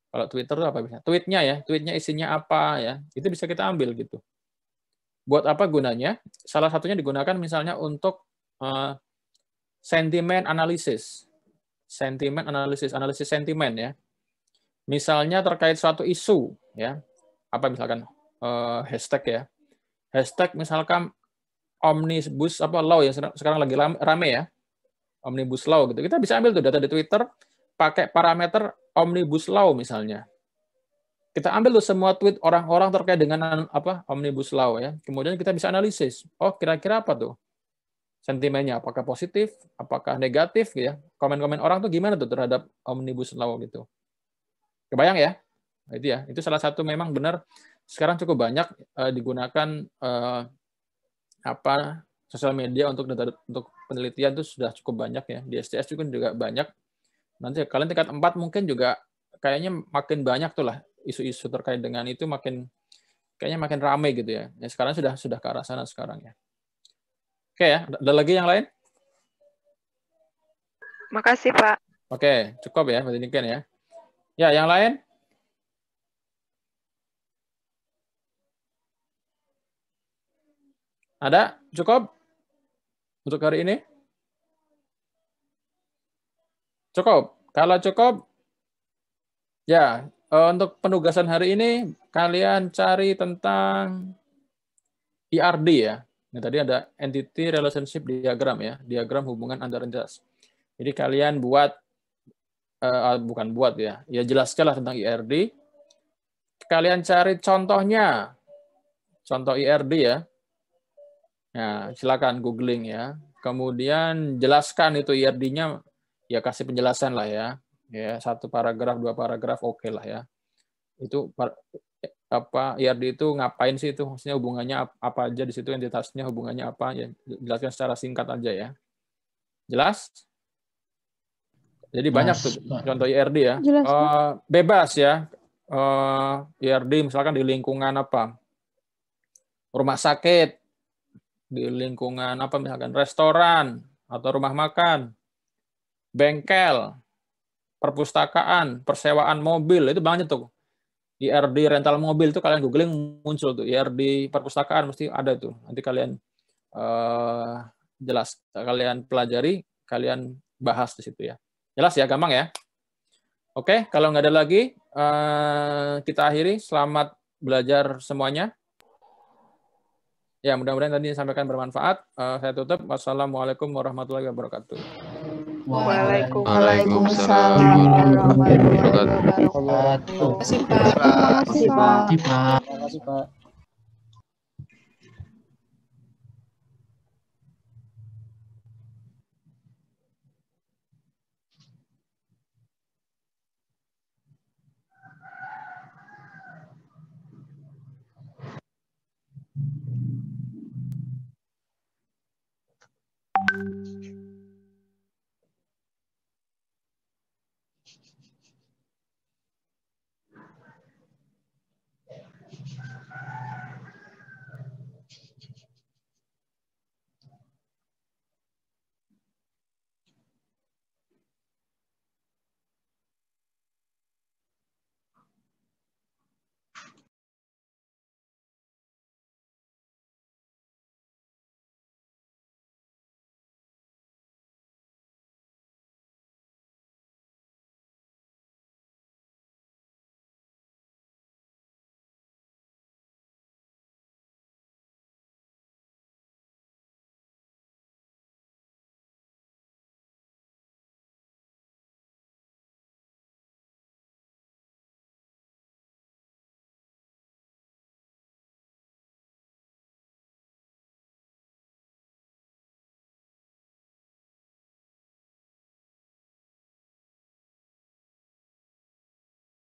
Kalau Twitter itu apa bisa? Tweetnya isinya apa ya. Itu bisa kita ambil gitu. Buat apa gunanya? Salah satunya digunakan misalnya untuk sentimen analisis. Analisis sentimen ya. Misalnya terkait suatu isu, ya, apa misalkan hashtag ya, hashtag misalkan omnibus law yang sekarang lagi rame ya, omnibus law gitu. Kita bisa ambil tuh data di Twitter, pakai parameter omnibus law misalnya. Kita ambil tuh semua tweet orang-orang terkait dengan apa omnibus law ya. Kemudian kita bisa analisis. Oh kira-kira apa tuh sentimennya? Apakah positif? Apakah negatif? Ya. Komen-komen orang tuh gimana tuh terhadap omnibus law gitu. Kebayang ya? Nah, itu ya. Itu salah satu memang benar sekarang cukup banyak digunakan sosial media untuk penelitian itu sudah cukup banyak ya. Di STS juga banyak. Nanti kalian tingkat 4 mungkin juga kayaknya makin banyak tuh lah isu-isu terkait dengan itu kayaknya makin ramai gitu ya. Ya sekarang sudah ke arah sana sekarang ya. Oke ya, ada lagi yang lain? Makasih, Pak. Oke, cukup ya, demikian ya. Ya, yang lain? Ada? Cukup? Untuk hari ini? Cukup? Kalau cukup, ya, untuk penugasan hari ini, kalian cari tentang ERD ya. Nah, tadi ada Entity Relationship Diagram ya, diagram hubungan antar entitas. Jadi kalian bukan buat ya, jelaskanlah tentang ERD. Kalian cari contohnya, contoh ERD ya. Nah, silakan googling ya. Kemudian jelaskan itu ERD-nya, ya kasih penjelasan lah ya. Ya 1 paragraf, 2 paragraf, oke lah ya. Itu apa ERD itu ngapain sih itu? Maksudnya hubungannya apa aja di situ, entitasnya hubungannya apa ya? Jelaskan secara singkat aja ya. Jelas? Jadi banyak tuh contoh ERD ya. Bebas ya. ERD misalkan di lingkungan apa? Rumah sakit, di lingkungan apa misalkan restoran atau rumah makan, bengkel, perpustakaan, persewaan mobil, itu banyak tuh. IRD rental mobil itu kalian googling muncul tuh. IRD perpustakaan mesti ada tuh. Nanti kalian jelas, kalian pelajari, kalian bahas di situ ya. Jelas ya, gampang ya. Oke, kalau nggak ada lagi, kita akhiri. Selamat belajar semuanya. Ya, mudah-mudahan tadi disampaikan bermanfaat. Saya tutup. Wassalamualaikum warahmatullahi wabarakatuh. Waalaikumsalam warahmatullahi wabarakatuh. Terima kasih, Pak. Terima kasih, Pak. Terima kasih, Pak. Terima kasih, Pak.